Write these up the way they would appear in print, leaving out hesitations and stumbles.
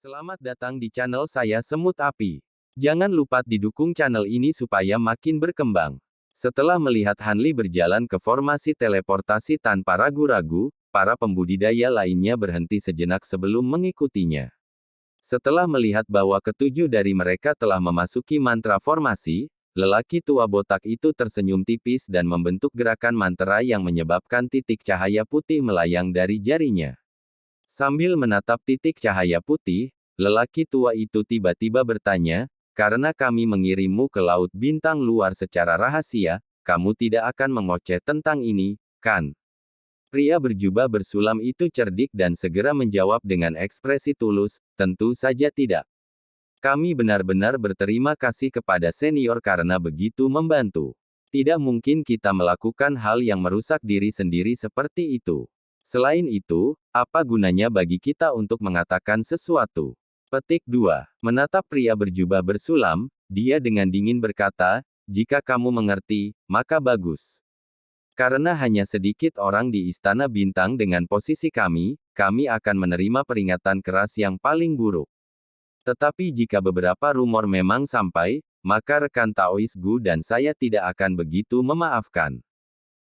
Selamat datang di channel saya Semut Api. Jangan lupa didukung channel ini supaya makin berkembang. Setelah melihat Hanli berjalan ke formasi teleportasi tanpa ragu-ragu, para pembudidaya lainnya berhenti sejenak sebelum mengikutinya. Setelah melihat bahwa ketujuh dari mereka telah memasuki mantra formasi, lelaki tua botak itu tersenyum tipis dan membentuk gerakan mantra yang menyebabkan titik cahaya putih melayang dari jarinya. Sambil menatap titik cahaya putih, lelaki tua itu tiba-tiba bertanya, "Karena kami mengirimmu ke Laut Bintang Luar secara rahasia, kamu tidak akan mengoceh tentang ini, kan?" Pria berjubah bersulam itu cerdik dan segera menjawab dengan ekspresi tulus, "Tentu saja tidak. Kami benar-benar berterima kasih kepada senior karena begitu membantu. Tidak mungkin kita melakukan hal yang merusak diri sendiri seperti itu. Selain itu, apa gunanya bagi kita untuk mengatakan sesuatu?" Petik 2. Menatap pria berjubah bersulam, dia dengan dingin berkata, "Jika kamu mengerti, maka bagus. Karena hanya sedikit orang di Istana Bintang dengan posisi kami akan menerima peringatan keras yang paling buruk. Tetapi jika beberapa rumor memang sampai, maka rekan Taois Gu dan saya tidak akan begitu memaafkan.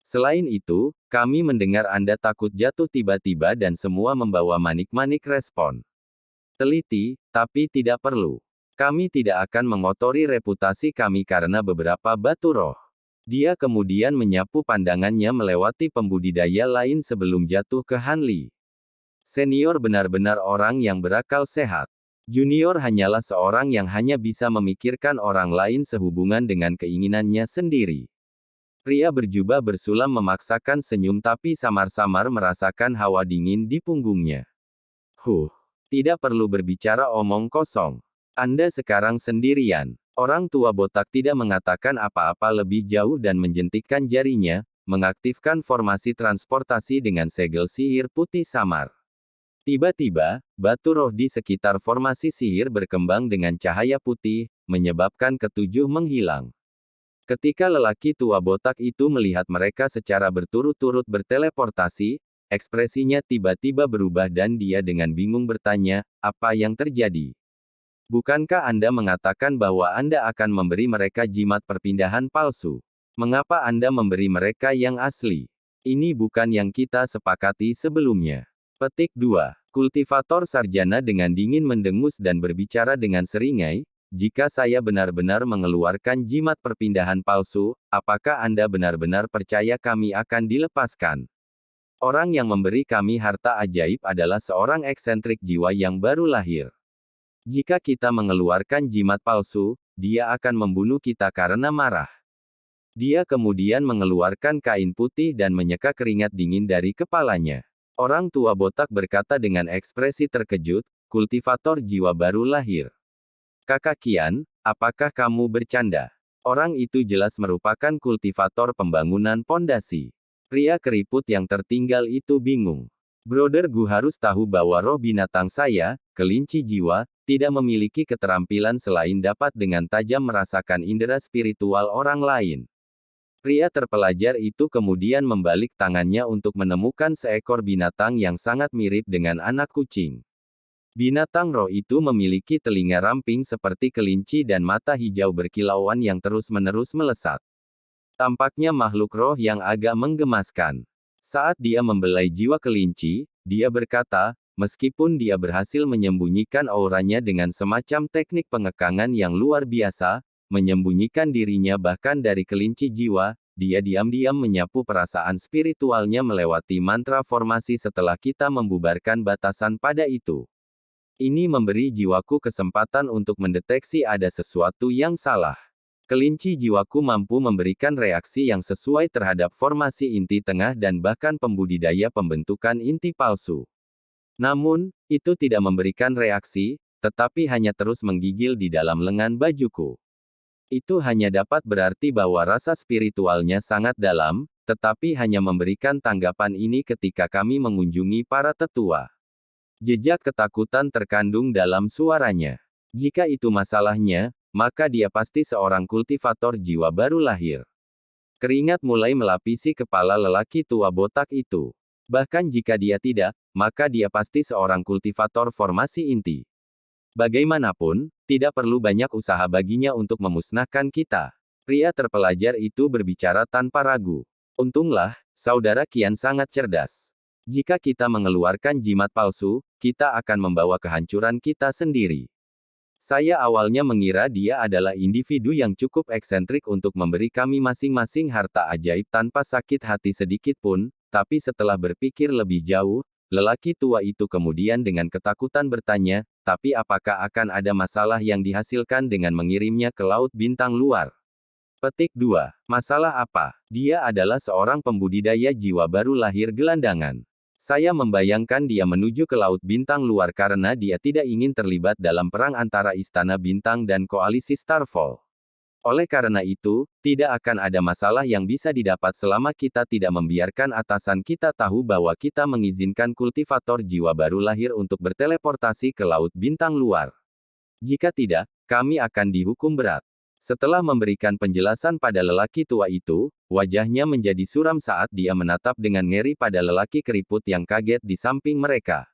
Selain itu, kami mendengar Anda takut jatuh tiba-tiba dan semua membawa manik-manik respon. Teliti, tapi tidak perlu. Kami tidak akan mengotori reputasi kami karena beberapa batu roh." Dia kemudian menyapu pandangannya melewati pembudidaya lain sebelum jatuh ke Hanli. Senior benar-benar orang yang berakal sehat. Junior hanyalah seorang yang hanya bisa memikirkan orang lain sehubungan dengan keinginannya sendiri. Pria berjubah bersulam memaksakan senyum tapi samar-samar merasakan hawa dingin di punggungnya. Tidak perlu berbicara omong kosong. Anda sekarang sendirian. Orang tua botak tidak mengatakan apa-apa lebih jauh dan menjentikkan jarinya, mengaktifkan formasi transportasi dengan segel sihir putih samar. Tiba-tiba, batu roh di sekitar formasi sihir berkembang dengan cahaya putih, menyebabkan ketujuh menghilang. Ketika lelaki tua botak itu melihat mereka secara berturut-turut berteleportasi, ekspresinya tiba-tiba berubah dan dia dengan bingung bertanya, "Apa yang terjadi? Bukankah Anda mengatakan bahwa Anda akan memberi mereka jimat perpindahan palsu? Mengapa Anda memberi mereka yang asli? Ini bukan yang kita sepakati sebelumnya." Petik 2. Kultivator sarjana dengan dingin mendengus dan berbicara dengan seringai, "Jika saya benar-benar mengeluarkan jimat perpindahan palsu, apakah Anda benar-benar percaya kami akan dilepaskan? Orang yang memberi kami harta ajaib adalah seorang eksentrik jiwa yang baru lahir. Jika kita mengeluarkan jimat palsu, dia akan membunuh kita karena marah." Dia kemudian mengeluarkan kain putih dan menyeka keringat dingin dari kepalanya. Orang tua botak berkata dengan ekspresi terkejut, "Kultivator jiwa baru lahir. Kakak Kian, apakah kamu bercanda?" Orang itu jelas merupakan kultivator pembangunan pondasi. Pria keriput yang tertinggal itu bingung. "Brother Gu harus tahu bahwa roh binatang saya, kelinci jiwa, tidak memiliki keterampilan selain dapat dengan tajam merasakan indera spiritual orang lain." Pria terpelajar itu kemudian membalik tangannya untuk menemukan seekor binatang yang sangat mirip dengan anak kucing. Binatang roh itu memiliki telinga ramping seperti kelinci dan mata hijau berkilauan yang terus-menerus melesat. Tampaknya makhluk roh yang agak menggemaskan. Saat dia membelai jiwa kelinci, dia berkata, meskipun dia berhasil menyembunyikan auranya dengan semacam teknik pengekangan yang luar biasa, menyembunyikan dirinya bahkan dari kelinci jiwa, dia diam-diam menyapu perasaan spiritualnya melewati mantra formasi setelah kita membubarkan batasan pada itu. Ini memberi jiwaku kesempatan untuk mendeteksi ada sesuatu yang salah. Kelinci jiwaku mampu memberikan reaksi yang sesuai terhadap formasi inti tengah dan bahkan pembudidaya pembentukan inti palsu. Namun, itu tidak memberikan reaksi, tetapi hanya terus menggigil di dalam lengan bajuku. Itu hanya dapat berarti bahwa rasa spiritualnya sangat dalam, tetapi hanya memberikan tanggapan ini ketika kami mengunjungi para tetua. Jejak ketakutan terkandung dalam suaranya. Jika itu masalahnya, maka dia pasti seorang kultivator jiwa baru lahir. Keringat mulai melapisi kepala lelaki tua botak itu. Bahkan jika dia tidak, maka dia pasti seorang kultivator formasi inti. Bagaimanapun, tidak perlu banyak usaha baginya untuk memusnahkan kita. Pria terpelajar itu berbicara tanpa ragu. Untunglah, saudara Qian sangat cerdas. Jika kita mengeluarkan jimat palsu, kita akan membawa kehancuran kita sendiri. Saya awalnya mengira dia adalah individu yang cukup eksentrik untuk memberi kami masing-masing harta ajaib tanpa sakit hati sedikit pun, tapi setelah berpikir lebih jauh, lelaki tua itu kemudian dengan ketakutan bertanya, tapi apakah akan ada masalah yang dihasilkan dengan mengirimnya ke Laut Bintang luar? Petik 2. Masalah apa? Dia adalah seorang pembudidaya jiwa baru lahir gelandangan. Saya membayangkan dia menuju ke Laut Bintang luar karena dia tidak ingin terlibat dalam perang antara Istana Bintang dan Koalisi Starfall. Oleh karena itu, tidak akan ada masalah yang bisa didapat selama kita tidak membiarkan atasan kita tahu bahwa kita mengizinkan kultivator jiwa baru lahir untuk berteleportasi ke Laut Bintang luar. Jika tidak, kami akan dihukum berat. Setelah memberikan penjelasan pada lelaki tua itu, wajahnya menjadi suram saat dia menatap dengan ngeri pada lelaki keriput yang kaget di samping mereka.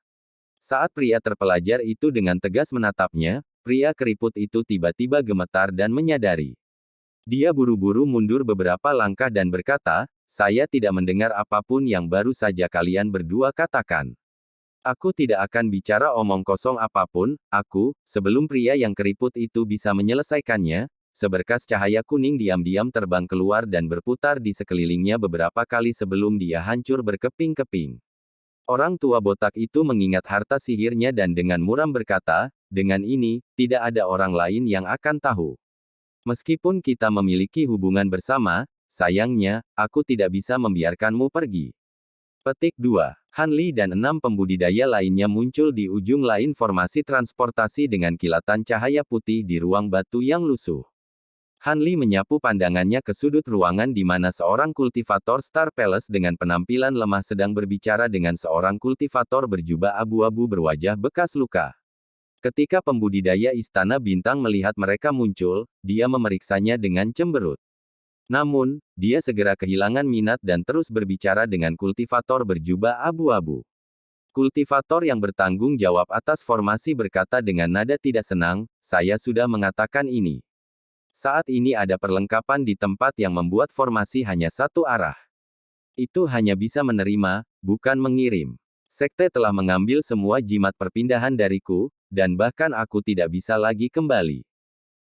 Saat pria terpelajar itu dengan tegas menatapnya, pria keriput itu tiba-tiba gemetar dan menyadari. Dia buru-buru mundur beberapa langkah dan berkata, "Saya tidak mendengar apapun yang baru saja kalian berdua katakan. Aku tidak akan bicara omong kosong apapun, sebelum pria yang keriput itu bisa menyelesaikannya, seberkas cahaya kuning diam-diam terbang keluar dan berputar di sekelilingnya beberapa kali sebelum dia hancur berkeping-keping. Orang tua botak itu mengingat harta sihirnya dan dengan muram berkata, "Dengan ini, tidak ada orang lain yang akan tahu. Meskipun kita memiliki hubungan bersama, sayangnya, aku tidak bisa membiarkanmu pergi." Petik 2. Han Li dan 6 pembudidaya lainnya muncul di ujung lain formasi transportasi dengan kilatan cahaya putih di ruang batu yang lusuh. Han Li menyapu pandangannya ke sudut ruangan di mana seorang kultivator Star Palace dengan penampilan lemah sedang berbicara dengan seorang kultivator berjubah abu-abu berwajah bekas luka. Ketika pembudidaya Istana Bintang melihat mereka muncul, dia memeriksanya dengan cemberut. Namun, dia segera kehilangan minat dan terus berbicara dengan kultivator berjubah abu-abu. Kultivator yang bertanggung jawab atas formasi berkata dengan nada tidak senang, "Saya sudah mengatakan ini. Saat ini ada perlengkapan di tempat yang membuat formasi hanya satu arah. Itu hanya bisa menerima, bukan mengirim. Sekte telah mengambil semua jimat perpindahan dariku, dan bahkan aku tidak bisa lagi kembali.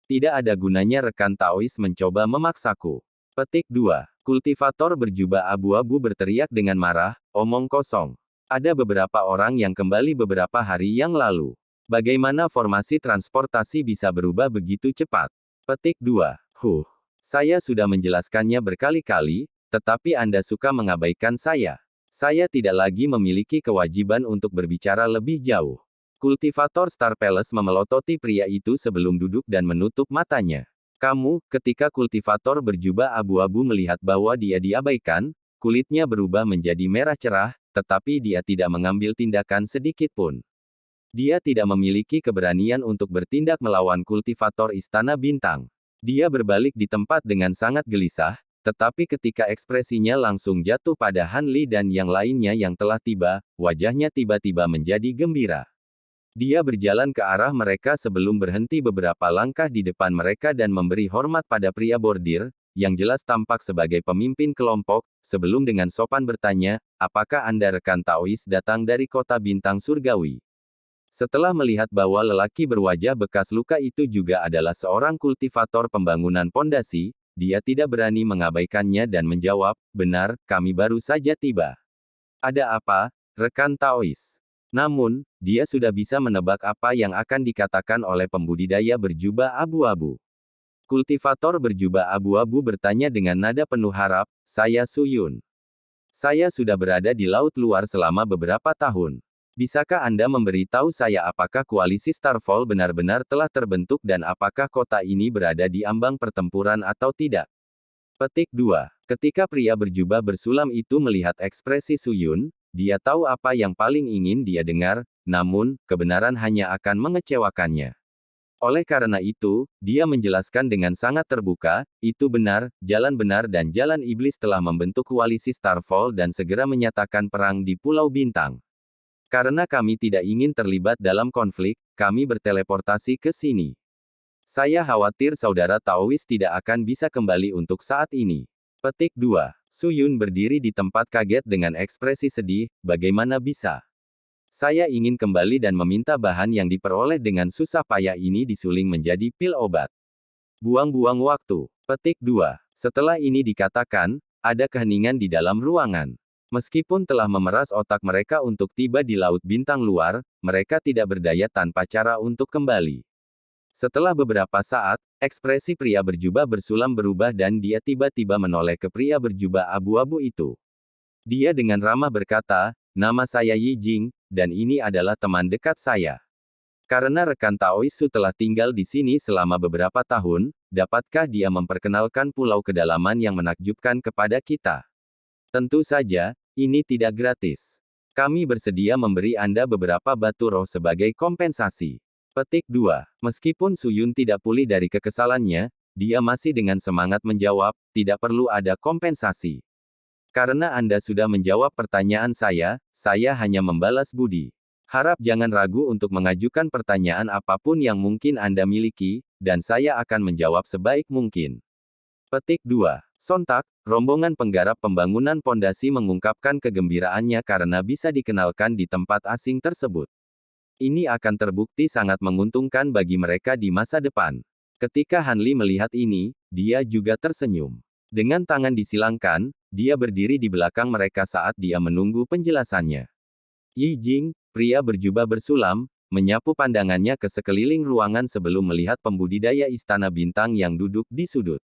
Tidak ada gunanya rekan Taois mencoba memaksaku." Petik 2. Kultivator berjubah abu-abu berteriak dengan marah, "Omong kosong. Ada beberapa orang yang kembali beberapa hari yang lalu. Bagaimana formasi transportasi bisa berubah begitu cepat?" Petik 2. Saya sudah menjelaskannya berkali-kali, tetapi Anda suka mengabaikan saya. Saya tidak lagi memiliki kewajiban untuk berbicara lebih jauh. Kultivator Star Palace memelototi pria itu sebelum duduk dan menutup matanya. Ketika kultivator berjubah abu-abu melihat bahwa dia diabaikan, kulitnya berubah menjadi merah cerah, tetapi dia tidak mengambil tindakan sedikit pun. Dia tidak memiliki keberanian untuk bertindak melawan kultivator Istana Bintang. Dia berbalik di tempat dengan sangat gelisah, tetapi ketika ekspresinya langsung jatuh pada Han Li dan yang lainnya yang telah tiba, wajahnya tiba-tiba menjadi gembira. Dia berjalan ke arah mereka sebelum berhenti beberapa langkah di depan mereka dan memberi hormat pada pria bordir, yang jelas tampak sebagai pemimpin kelompok, sebelum dengan sopan bertanya, "Apakah Anda rekan Taois datang dari kota Bintang Surgawi?" Setelah melihat bahwa lelaki berwajah bekas luka itu juga adalah seorang kultivator pembangunan pondasi, dia tidak berani mengabaikannya dan menjawab, "Benar, kami baru saja tiba." "Ada apa, rekan Taois?" Namun, dia sudah bisa menebak apa yang akan dikatakan oleh pembudidaya berjubah abu-abu. Kultivator berjubah abu-abu bertanya dengan nada penuh harap, "Saya Su Yun. Saya sudah berada di laut luar selama beberapa tahun. Bisakah Anda memberitahu saya apakah koalisi Starfall benar-benar telah terbentuk dan apakah kota ini berada di ambang pertempuran atau tidak?" Petik 2. Ketika pria berjubah bersulam itu melihat ekspresi Su Yun, dia tahu apa yang paling ingin dia dengar, namun, kebenaran hanya akan mengecewakannya. Oleh karena itu, dia menjelaskan dengan sangat terbuka, "Itu benar, jalan benar dan jalan iblis telah membentuk koalisi Starfall dan segera menyatakan perang di Pulau Bintang. Karena kami tidak ingin terlibat dalam konflik, kami berteleportasi ke sini. Saya khawatir saudara Taois tidak akan bisa kembali untuk saat ini. Petik 2. Su Yun berdiri di tempat kaget dengan ekspresi sedih, bagaimana bisa? Saya ingin kembali dan meminta bahan yang diperoleh dengan susah payah ini disuling menjadi pil obat. Buang-buang waktu. Petik 2. Setelah ini dikatakan, ada keheningan di dalam ruangan. Meskipun telah memeras otak mereka untuk tiba di Laut Bintang Luar, mereka tidak berdaya tanpa cara untuk kembali. Setelah beberapa saat, ekspresi pria berjubah bersulam berubah dan dia tiba-tiba menoleh ke pria berjubah abu-abu itu. Dia dengan ramah berkata, nama saya Yi Jing, dan ini adalah teman dekat saya. Karena rekan Taois Su telah tinggal di sini selama beberapa tahun, dapatkah dia memperkenalkan pulau kedalaman yang menakjubkan kepada kita? Tentu saja, ini tidak gratis. Kami bersedia memberi Anda beberapa batu roh sebagai kompensasi. Petik 2. Meskipun Su Yun tidak pulih dari kekesalannya, dia masih dengan semangat menjawab, tidak perlu ada kompensasi. Karena Anda sudah menjawab pertanyaan saya hanya membalas budi. Harap jangan ragu untuk mengajukan pertanyaan apapun yang mungkin Anda miliki, dan saya akan menjawab sebaik mungkin. Petik 2. Sontak, rombongan penggarap pembangunan pondasi mengungkapkan kegembiraannya karena bisa dikenalkan di tempat asing tersebut. Ini akan terbukti sangat menguntungkan bagi mereka di masa depan. Ketika Han Li melihat ini, dia juga tersenyum. Dengan tangan disilangkan, dia berdiri di belakang mereka saat dia menunggu penjelasannya. Yi Jing, pria berjubah bersulam, menyapu pandangannya ke sekeliling ruangan sebelum melihat pembudidaya istana bintang yang duduk di sudut.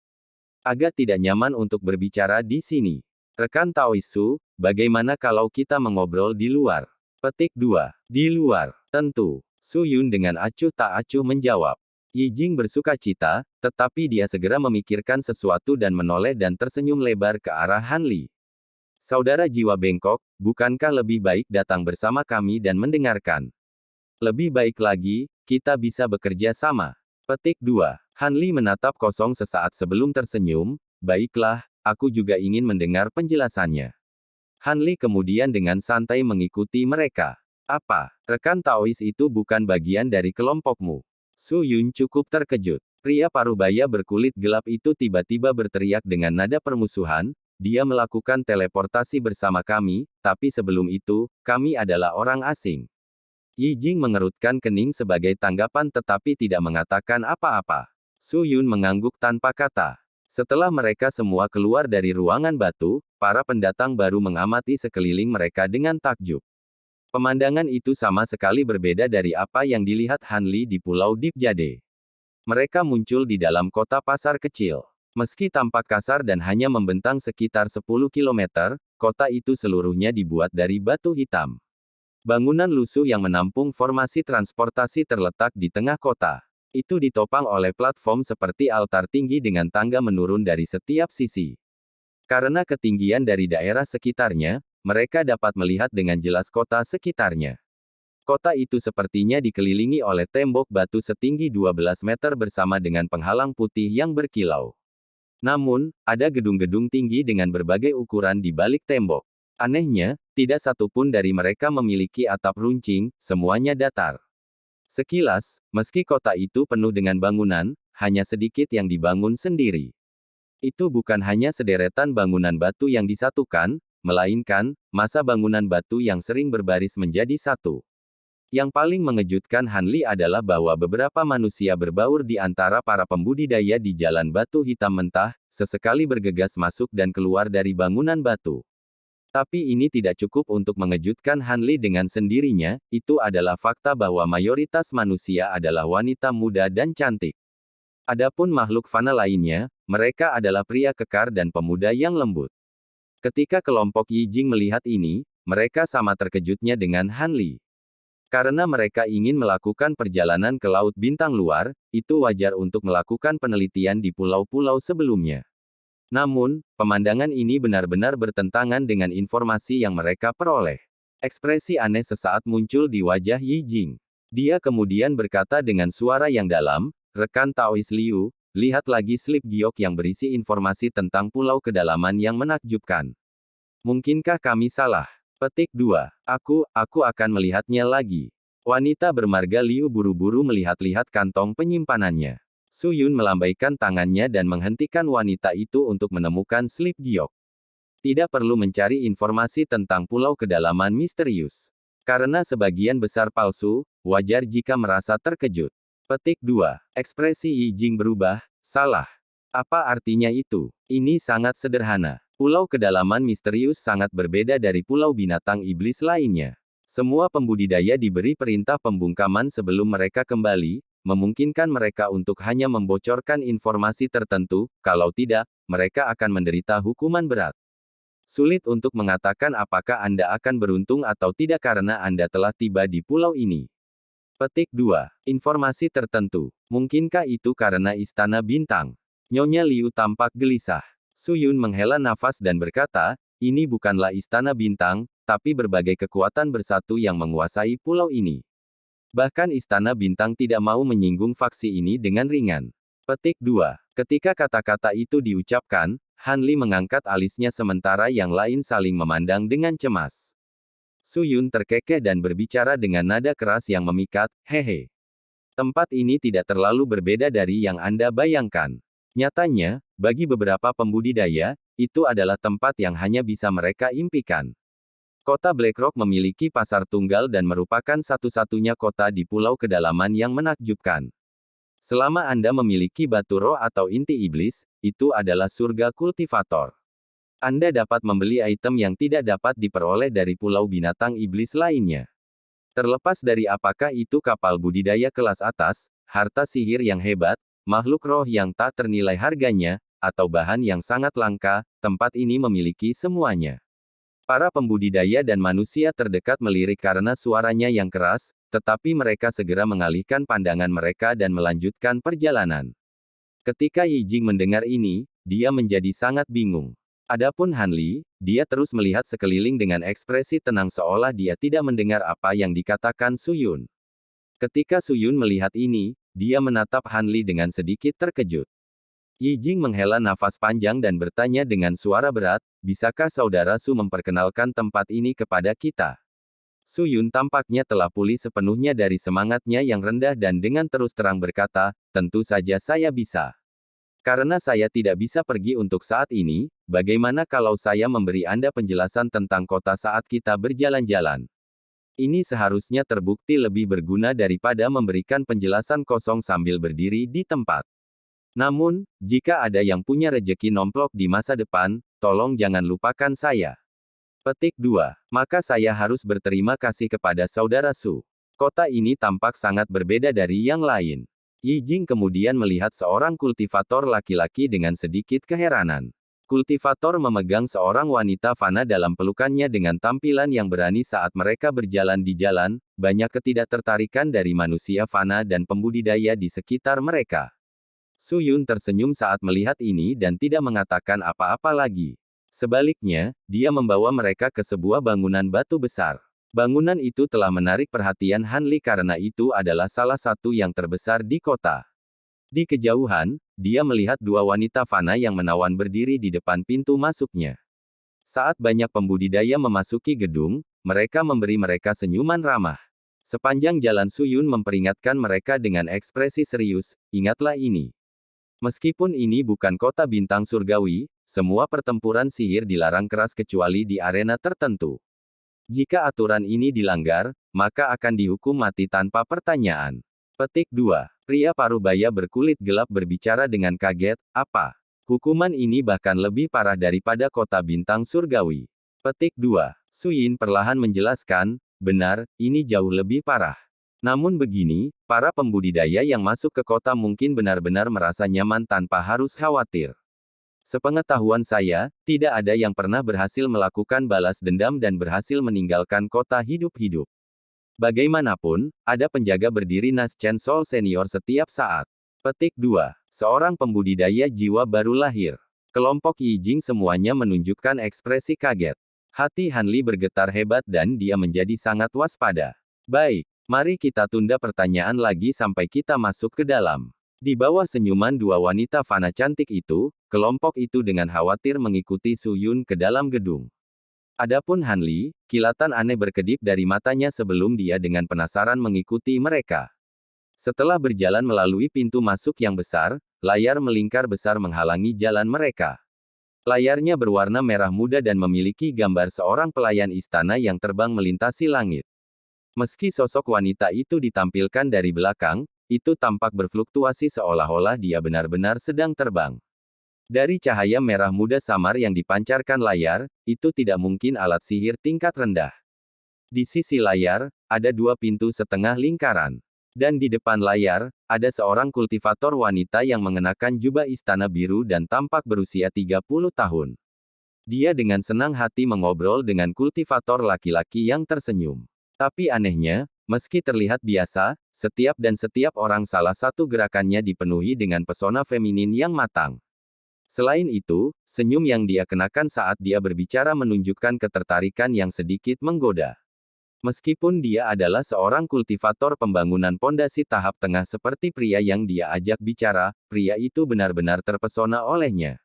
Agak tidak nyaman untuk berbicara di sini. Rekan Taois Su, bagaimana kalau kita mengobrol di luar? Petik 2. Di luar, tentu. Su Yun dengan acuh tak acuh menjawab. Yi Jing bersuka cita, tetapi dia segera memikirkan sesuatu dan menoleh dan tersenyum lebar ke arah Han Li. Saudara jiwa bengkok, bukankah lebih baik datang bersama kami dan mendengarkan? Lebih baik lagi, kita bisa bekerja sama. Petik 2. Han Li menatap kosong sesaat sebelum tersenyum, baiklah, aku juga ingin mendengar penjelasannya. Han Li kemudian dengan santai mengikuti mereka. Apa, rekan Taois itu bukan bagian dari kelompokmu? Su Yun cukup terkejut. Pria parubaya berkulit gelap itu tiba-tiba berteriak dengan nada permusuhan, dia melakukan teleportasi bersama kami, tapi sebelum itu, kami adalah orang asing. Yi Jing mengerutkan kening sebagai tanggapan tetapi tidak mengatakan apa-apa. Su Yun mengangguk tanpa kata. Setelah mereka semua keluar dari ruangan batu, para pendatang baru mengamati sekeliling mereka dengan takjub. Pemandangan itu sama sekali berbeda dari apa yang dilihat Han Li di Pulau Deep Jade. Mereka muncul di dalam kota pasar kecil. Meski tampak kasar dan hanya membentang sekitar 10 km, kota itu seluruhnya dibuat dari batu hitam. Bangunan lusuh yang menampung formasi transportasi terletak di tengah kota. Itu ditopang oleh platform seperti altar tinggi dengan tangga menurun dari setiap sisi. Karena ketinggian dari daerah sekitarnya, mereka dapat melihat dengan jelas kota sekitarnya. Kota itu sepertinya dikelilingi oleh tembok batu setinggi 12 meter bersama dengan penghalang putih yang berkilau. Namun, ada gedung-gedung tinggi dengan berbagai ukuran di balik tembok. Anehnya, tidak satu pun dari mereka memiliki atap runcing, semuanya datar. Sekilas, meski kota itu penuh dengan bangunan, hanya sedikit yang dibangun sendiri. Itu bukan hanya sederetan bangunan batu yang disatukan, melainkan, masa bangunan batu yang sering berbaris menjadi satu. Yang paling mengejutkan Han Li adalah bahwa beberapa manusia berbaur di antara para pembudidaya di jalan batu hitam mentah, sesekali bergegas masuk dan keluar dari bangunan batu. Tapi ini tidak cukup untuk mengejutkan Han Li dengan sendirinya, itu adalah fakta bahwa mayoritas manusia adalah wanita muda dan cantik. Adapun makhluk fana lainnya, mereka adalah pria kekar dan pemuda yang lembut. Ketika kelompok Yi Jing melihat ini, mereka sama terkejutnya dengan Han Li. Karena mereka ingin melakukan perjalanan ke Laut Bintang Luar, itu wajar untuk melakukan penelitian di pulau-pulau sebelumnya. Namun, pemandangan ini benar-benar bertentangan dengan informasi yang mereka peroleh. Ekspresi aneh sesaat muncul di wajah Yi Jing. Dia kemudian berkata dengan suara yang dalam, rekan Taois Liu, lihat lagi slip giok yang berisi informasi tentang pulau kedalaman yang menakjubkan. Mungkinkah kami salah? Petik 2. Aku akan melihatnya lagi. Wanita bermarga Liu buru-buru melihat-lihat kantong penyimpanannya. Su Yun melambaikan tangannya dan menghentikan wanita itu untuk menemukan slip giok. Tidak perlu mencari informasi tentang pulau kedalaman misterius. Karena sebagian besar palsu, wajar jika merasa terkejut. Petik 2. Ekspresi Yi Jing berubah. Salah. Apa artinya itu? Ini sangat sederhana. Pulau kedalaman misterius sangat berbeda dari pulau binatang iblis lainnya. Semua pembudidaya diberi perintah pembungkaman sebelum mereka kembali, memungkinkan mereka untuk hanya membocorkan informasi tertentu, kalau tidak, mereka akan menderita hukuman berat. Sulit untuk mengatakan apakah Anda akan beruntung atau tidak karena Anda telah tiba di pulau ini. Petik 2. Informasi tertentu. Mungkinkah itu karena istana bintang? Nyonya Liu tampak gelisah. Su Yun menghela nafas dan berkata, ini bukanlah istana bintang, tapi berbagai kekuatan bersatu yang menguasai pulau ini. Bahkan istana bintang tidak mau menyinggung faksi ini dengan ringan. Petik 2. Ketika kata-kata itu diucapkan, Han Li mengangkat alisnya sementara yang lain saling memandang dengan cemas. Su Yun terkekeh dan berbicara dengan nada keras yang memikat, hehe. Tempat ini tidak terlalu berbeda dari yang Anda bayangkan. Nyatanya, bagi beberapa pembudidaya, itu adalah tempat yang hanya bisa mereka impikan. Kota Blackrock memiliki pasar tunggal dan merupakan satu-satunya kota di pulau kedalaman yang menakjubkan. Selama Anda memiliki batu roh atau inti iblis, itu adalah surga kultivator. Anda dapat membeli item yang tidak dapat diperoleh dari pulau binatang iblis lainnya. Terlepas dari apakah itu kapal budidaya kelas atas, harta sihir yang hebat, makhluk roh yang tak ternilai harganya, atau bahan yang sangat langka, tempat ini memiliki semuanya. Para pembudidaya dan manusia terdekat melirik karena suaranya yang keras, tetapi mereka segera mengalihkan pandangan mereka dan melanjutkan perjalanan. Ketika Yi Jing mendengar ini, dia menjadi sangat bingung. Adapun Han Li, dia terus melihat sekeliling dengan ekspresi tenang seolah dia tidak mendengar apa yang dikatakan Su Yun. Ketika Su Yun melihat ini, dia menatap Han Li dengan sedikit terkejut. Yi Jing menghela nafas panjang dan bertanya dengan suara berat, bisakah saudara Su memperkenalkan tempat ini kepada kita? Su Yun tampaknya telah pulih sepenuhnya dari semangatnya yang rendah dan dengan terus terang berkata, tentu saja saya bisa. Karena saya tidak bisa pergi untuk saat ini, bagaimana kalau saya memberi Anda penjelasan tentang kota saat kita berjalan-jalan? Ini seharusnya terbukti lebih berguna daripada memberikan penjelasan kosong sambil berdiri di tempat. Namun, jika ada yang punya rejeki nomplok di masa depan, tolong jangan lupakan saya. Petik 2. Maka saya harus berterima kasih kepada saudara Su. Kota ini tampak sangat berbeda dari yang lain. Yi Jing kemudian melihat seorang kultivator laki-laki dengan sedikit keheranan. Kultivator memegang seorang wanita fana dalam pelukannya dengan tampilan yang berani saat mereka berjalan di jalan, banyak ketidaktertarikan dari manusia fana dan pembudidaya di sekitar mereka. Su Yun tersenyum saat melihat ini dan tidak mengatakan apa-apa lagi. Sebaliknya, dia membawa mereka ke sebuah bangunan batu besar. Bangunan itu telah menarik perhatian Han Li karena itu adalah salah satu yang terbesar di kota. Di kejauhan, dia melihat dua wanita fana yang menawan berdiri di depan pintu masuknya. Saat banyak pembudidaya memasuki gedung, mereka memberi mereka senyuman ramah. Sepanjang jalan Su Yun memperingatkan mereka dengan ekspresi serius, ingatlah ini. Meskipun ini bukan kota bintang surgawi, semua pertempuran sihir dilarang keras kecuali di arena tertentu. Jika aturan ini dilanggar, maka akan dihukum mati tanpa pertanyaan. Petik 2. Pria parubaya berkulit gelap berbicara dengan kaget, apa? Hukuman ini bahkan lebih parah daripada kota bintang surgawi. Petik 2. Su Yin perlahan menjelaskan, benar, ini jauh lebih parah. Namun begini, para pembudidaya yang masuk ke kota mungkin benar-benar merasa nyaman tanpa harus khawatir. Sepengetahuan saya, tidak ada yang pernah berhasil melakukan balas dendam dan berhasil meninggalkan kota hidup-hidup. Bagaimanapun, ada penjaga berdiri Nas Chen Sol senior setiap saat. Petik 2. Seorang pembudidaya jiwa baru lahir. Kelompok Yi Jing semuanya menunjukkan ekspresi kaget. Hati Han Li bergetar hebat dan dia menjadi sangat waspada. Baik, mari kita tunda pertanyaan lagi sampai kita masuk ke dalam. Di bawah senyuman dua wanita fana cantik itu, kelompok itu dengan khawatir mengikuti Su Yun ke dalam gedung. Adapun Han Li, kilatan aneh berkedip dari matanya sebelum dia dengan penasaran mengikuti mereka. Setelah berjalan melalui pintu masuk yang besar, layar melingkar besar menghalangi jalan mereka. Layarnya berwarna merah muda dan memiliki gambar seorang pelayan istana yang terbang melintasi langit. Meski sosok wanita itu ditampilkan dari belakang, itu tampak berfluktuasi seolah-olah dia benar-benar sedang terbang. Dari cahaya merah muda samar yang dipancarkan layar, itu tidak mungkin alat sihir tingkat rendah. Di sisi layar, ada dua pintu setengah lingkaran. Dan di depan layar, ada seorang kultivator wanita yang mengenakan jubah istana biru dan tampak berusia 30 tahun. Dia dengan senang hati mengobrol dengan kultivator laki-laki yang tersenyum. Tapi anehnya, meski terlihat biasa, setiap orang salah satu gerakannya dipenuhi dengan pesona feminin yang matang. Selain itu, senyum yang dia kenakan saat dia berbicara menunjukkan ketertarikan yang sedikit menggoda. Meskipun dia adalah seorang kultivator pembangunan pondasi tahap tengah seperti pria yang dia ajak bicara, pria itu benar-benar terpesona olehnya.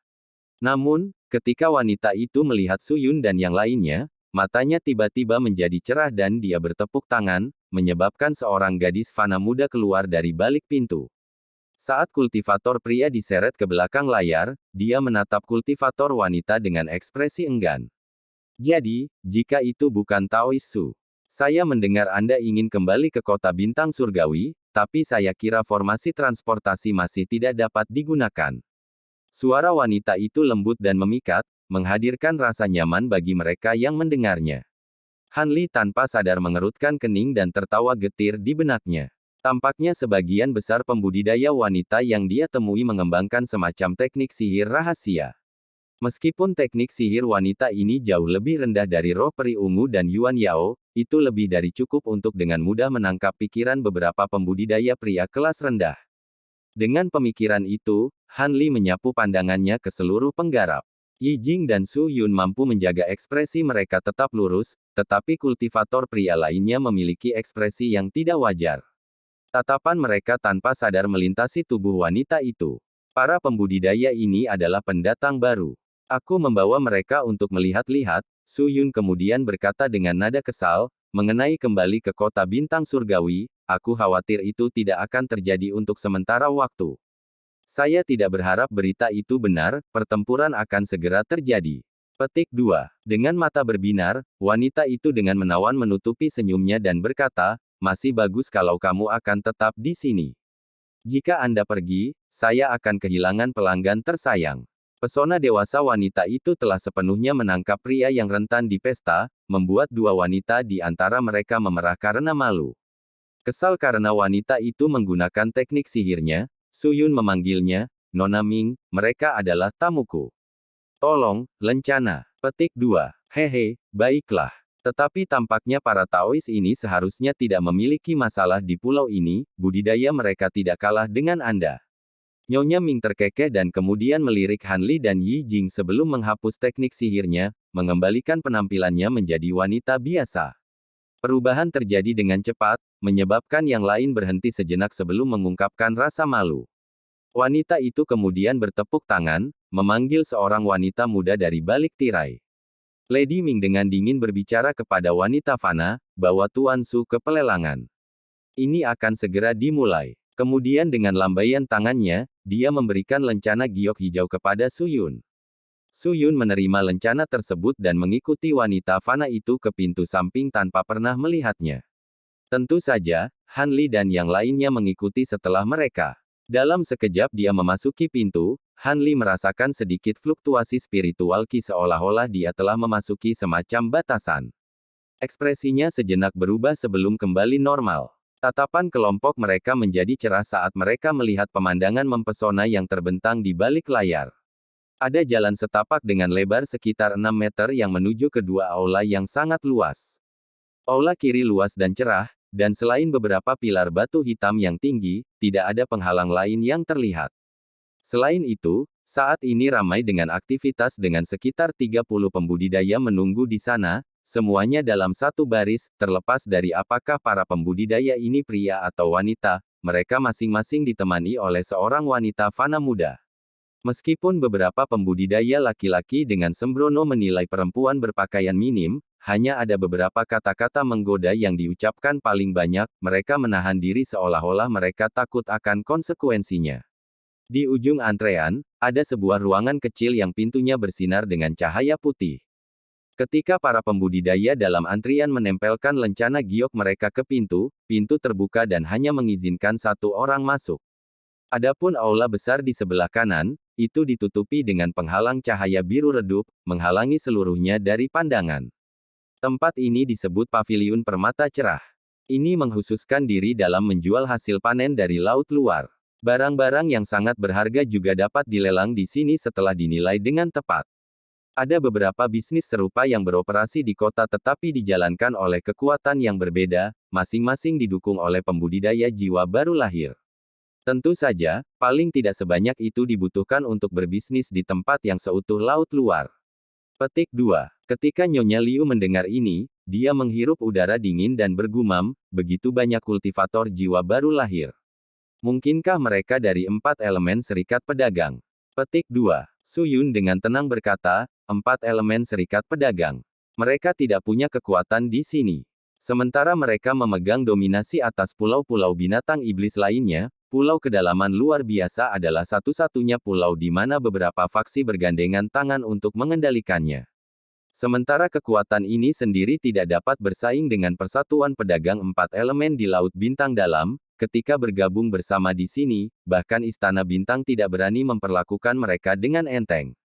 Namun, ketika wanita itu melihat Su Yun dan yang lainnya, matanya tiba-tiba menjadi cerah dan dia bertepuk tangan, menyebabkan seorang gadis fana muda keluar dari balik pintu. Saat kultivator pria diseret ke belakang layar, dia menatap kultivator wanita dengan ekspresi enggan. Jadi, jika itu bukan Taois Su, saya mendengar Anda ingin kembali ke kota bintang surgawi, tapi saya kira formasi transportasi masih tidak dapat digunakan. Suara wanita itu lembut dan memikat, menghadirkan rasa nyaman bagi mereka yang mendengarnya. Han Li tanpa sadar mengerutkan kening dan tertawa getir di benaknya. Tampaknya sebagian besar pembudidaya wanita yang dia temui mengembangkan semacam teknik sihir rahasia. Meskipun teknik sihir wanita ini jauh lebih rendah dari roh peri ungu dan Yuan Yao, itu lebih dari cukup untuk dengan mudah menangkap pikiran beberapa pembudidaya pria kelas rendah. Dengan pemikiran itu, Han Li menyapu pandangannya ke seluruh penggarap. Yi Jing dan Su Yun mampu menjaga ekspresi mereka tetap lurus, tetapi kultivator pria lainnya memiliki ekspresi yang tidak wajar. Tatapan mereka tanpa sadar melintasi tubuh wanita itu. Para pembudidaya ini adalah pendatang baru. Aku membawa mereka untuk melihat-lihat, Su Yun kemudian berkata dengan nada kesal, mengenai kembali ke kota bintang surgawi, aku khawatir itu tidak akan terjadi untuk sementara waktu. Saya tidak berharap berita itu benar, pertempuran akan segera terjadi. Petik 2. Dengan mata berbinar, wanita itu dengan menawan menutupi senyumnya dan berkata, masih bagus kalau kamu akan tetap di sini. Jika Anda pergi, saya akan kehilangan pelanggan tersayang. Pesona dewasa wanita itu telah sepenuhnya menangkap pria yang rentan di pesta, membuat dua wanita di antara mereka memerah karena malu. Kesal karena wanita itu menggunakan teknik sihirnya, Su Yun memanggilnya, Nona Ming, mereka adalah tamuku. Tolong, lencana. Petik 2. Hehe, baiklah. Tetapi tampaknya para Taois ini seharusnya tidak memiliki masalah di pulau ini, budidaya mereka tidak kalah dengan Anda. Nyonya Ming terkekeh dan kemudian melirik Han Li dan Yi Jing sebelum menghapus teknik sihirnya, mengembalikan penampilannya menjadi wanita biasa. Perubahan terjadi dengan cepat, menyebabkan yang lain berhenti sejenak sebelum mengungkapkan rasa malu. Wanita itu kemudian bertepuk tangan, memanggil seorang wanita muda dari balik tirai. Lady Ming dengan dingin berbicara kepada wanita fana, bawa Tuan Su ke pelelangan. Ini akan segera dimulai. Kemudian dengan lambaian tangannya, dia memberikan lencana giok hijau kepada Su Yun. Su Yun menerima lencana tersebut dan mengikuti wanita fana itu ke pintu samping tanpa pernah melihatnya. Tentu saja, Han Li dan yang lainnya mengikuti setelah mereka. Dalam sekejap dia memasuki pintu, Han Li merasakan sedikit fluktuasi spiritual Qi seolah-olah dia telah memasuki semacam batasan. Ekspresinya sejenak berubah sebelum kembali normal. Tatapan kelompok mereka menjadi cerah saat mereka melihat pemandangan mempesona yang terbentang di balik layar. Ada jalan setapak dengan lebar sekitar 6 meter yang menuju ke dua aula yang sangat luas. Aula kiri luas dan cerah, dan selain beberapa pilar batu hitam yang tinggi, tidak ada penghalang lain yang terlihat. Selain itu, saat ini ramai dengan aktivitas dengan sekitar 30 pembudidaya menunggu di sana, semuanya dalam satu baris, terlepas dari apakah para pembudidaya ini pria atau wanita, mereka masing-masing ditemani oleh seorang wanita fana muda. Meskipun beberapa pembudidaya laki-laki dengan sembrono menilai perempuan berpakaian minim, hanya ada beberapa kata-kata menggoda yang diucapkan paling banyak, mereka menahan diri seolah-olah mereka takut akan konsekuensinya. Di ujung antrean, ada sebuah ruangan kecil yang pintunya bersinar dengan cahaya putih. Ketika para pembudidaya dalam antrian menempelkan lencana giok mereka ke pintu, pintu terbuka dan hanya mengizinkan satu orang masuk. Adapun aula besar di sebelah kanan, itu ditutupi dengan penghalang cahaya biru redup, menghalangi seluruhnya dari pandangan. Tempat ini disebut paviliun permata cerah. Ini menghususkan diri dalam menjual hasil panen dari laut luar. Barang-barang yang sangat berharga juga dapat dilelang di sini setelah dinilai dengan tepat. Ada beberapa bisnis serupa yang beroperasi di kota tetapi dijalankan oleh kekuatan yang berbeda, masing-masing didukung oleh pembudidaya jiwa baru lahir. Tentu saja, paling tidak sebanyak itu dibutuhkan untuk berbisnis di tempat yang seutuh laut luar. Petik 2. Ketika Nyonya Liu mendengar ini, dia menghirup udara dingin dan bergumam, begitu banyak kultivator jiwa baru lahir. Mungkinkah mereka dari 4 elemen serikat pedagang? Petik 2. Su Yun dengan tenang berkata, 4 elemen serikat pedagang. Mereka tidak punya kekuatan di sini. Sementara mereka memegang dominasi atas pulau-pulau binatang iblis lainnya, Pulau Kedalaman luar biasa adalah satu-satunya pulau di mana beberapa faksi bergandengan tangan untuk mengendalikannya. Sementara kekuatan ini sendiri tidak dapat bersaing dengan persatuan pedagang 4 elemen di Laut Bintang Dalam, ketika bergabung bersama di sini, bahkan Istana Bintang tidak berani memperlakukan mereka dengan enteng.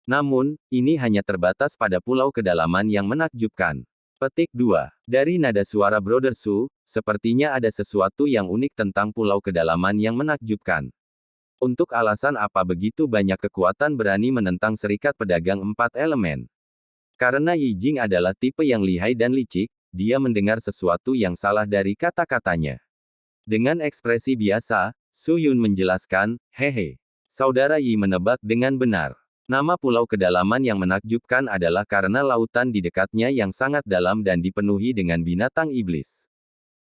Namun, ini hanya terbatas pada Pulau Kedalaman yang menakjubkan. Petik 2. Dari nada suara Brother Su, sepertinya ada sesuatu yang unik tentang Pulau Kedalaman yang menakjubkan. Untuk alasan apa begitu banyak kekuatan berani menentang serikat pedagang 4 elemen? Karena Yi Jing adalah tipe yang lihai dan licik, dia mendengar sesuatu yang salah dari kata-katanya. Dengan ekspresi biasa, Su Yun menjelaskan, hehe. Saudara Yi menebak dengan benar. Nama Pulau Kedalaman yang menakjubkan adalah karena lautan di dekatnya yang sangat dalam dan dipenuhi dengan binatang iblis.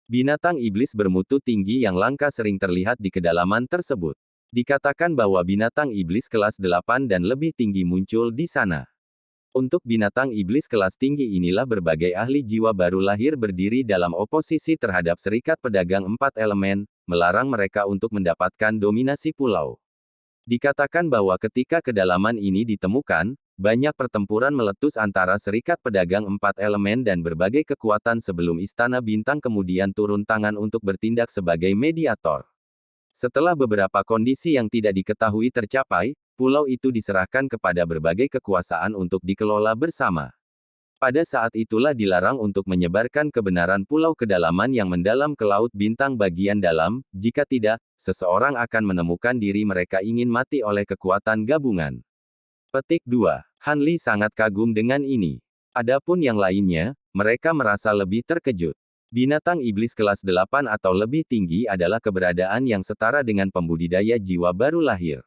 Binatang iblis bermutu tinggi yang langka sering terlihat di kedalaman tersebut. Dikatakan bahwa binatang iblis kelas 8 dan lebih tinggi muncul di sana. Untuk binatang iblis kelas tinggi inilah berbagai ahli jiwa baru lahir berdiri dalam oposisi terhadap serikat pedagang 4 elemen, melarang mereka untuk mendapatkan dominasi pulau. Dikatakan bahwa ketika kedalaman ini ditemukan, banyak pertempuran meletus antara serikat pedagang 4 elemen dan berbagai kekuatan sebelum Istana Bintang kemudian turun tangan untuk bertindak sebagai mediator. Setelah beberapa kondisi yang tidak diketahui tercapai, pulau itu diserahkan kepada berbagai kekuasaan untuk dikelola bersama. Pada saat itulah dilarang untuk menyebarkan kebenaran Pulau Kedalaman yang mendalam ke Laut Bintang bagian dalam, jika tidak, seseorang akan menemukan diri mereka ingin mati oleh kekuatan gabungan. Petik 2. Han Li sangat kagum dengan ini. Adapun yang lainnya, mereka merasa lebih terkejut. Binatang iblis kelas 8 atau lebih tinggi adalah keberadaan yang setara dengan pembudidaya jiwa baru lahir.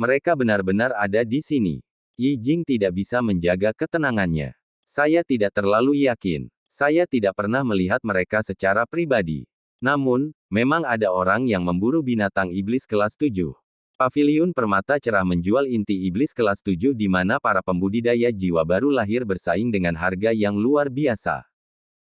Mereka benar-benar ada di sini. Yi Jing tidak bisa menjaga ketenangannya. Saya tidak terlalu yakin. Saya tidak pernah melihat mereka secara pribadi. Namun, memang ada orang yang memburu binatang iblis kelas 7. Paviliun Permata Cerah menjual inti iblis kelas 7 di mana para pembudidaya jiwa baru lahir bersaing dengan harga yang luar biasa.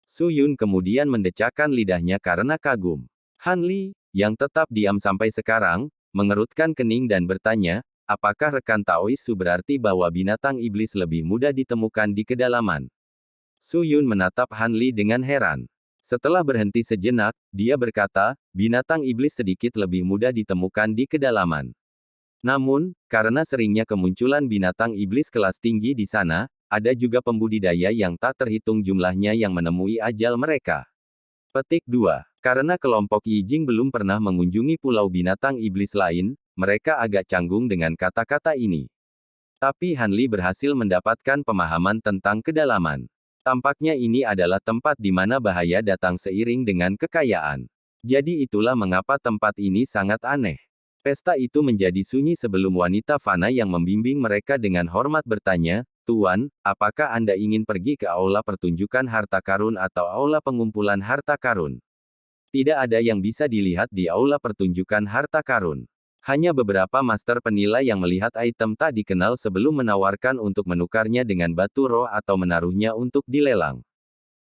Su Yun kemudian mendecakkan lidahnya karena kagum. Han Li, yang tetap diam sampai sekarang, mengerutkan kening dan bertanya, apakah rekan Taois Su berarti bahwa binatang iblis lebih mudah ditemukan di kedalaman? Su Yun menatap Han Li dengan heran. Setelah berhenti sejenak, dia berkata, binatang iblis sedikit lebih mudah ditemukan di kedalaman. Namun, karena seringnya kemunculan binatang iblis kelas tinggi di sana, ada juga pembudidaya yang tak terhitung jumlahnya yang menemui ajal mereka. Petik 2. Karena kelompok Yi Jing belum pernah mengunjungi pulau binatang iblis lain, mereka agak canggung dengan kata-kata ini. Tapi Han Li berhasil mendapatkan pemahaman tentang kedalaman. Tampaknya ini adalah tempat di mana bahaya datang seiring dengan kekayaan. Jadi itulah mengapa tempat ini sangat aneh. Pesta itu menjadi sunyi sebelum wanita fana yang membimbing mereka dengan hormat bertanya, Tuan, apakah Anda ingin pergi ke aula pertunjukan harta karun atau aula pengumpulan harta karun? Tidak ada yang bisa dilihat di aula pertunjukan harta karun. Hanya beberapa master penilai yang melihat item tak dikenal sebelum menawarkan untuk menukarnya dengan batu roh atau menaruhnya untuk dilelang.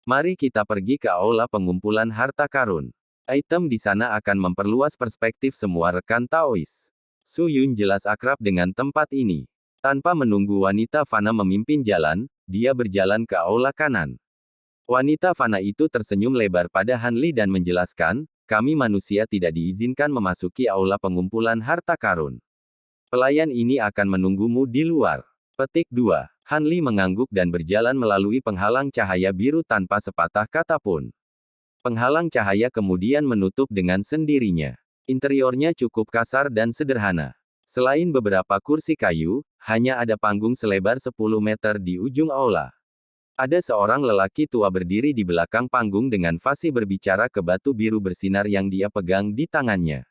Mari kita pergi ke aula pengumpulan harta karun. Item di sana akan memperluas perspektif semua rekan Taois. Su Yun jelas akrab dengan tempat ini. Tanpa menunggu wanita fana memimpin jalan, dia berjalan ke aula kanan. Wanita fana itu tersenyum lebar pada Han Li dan menjelaskan, kami manusia tidak diizinkan memasuki aula pengumpulan harta karun. Pelayan ini akan menunggumu di luar. Petik 2. Han Li mengangguk dan berjalan melalui penghalang cahaya biru tanpa sepatah kata pun. Penghalang cahaya kemudian menutup dengan sendirinya. Interiornya cukup kasar dan sederhana. Selain beberapa kursi kayu, hanya ada panggung selebar 10 meter di ujung aula. Ada seorang lelaki tua berdiri di belakang panggung dengan fasih berbicara ke batu biru bersinar yang dia pegang di tangannya.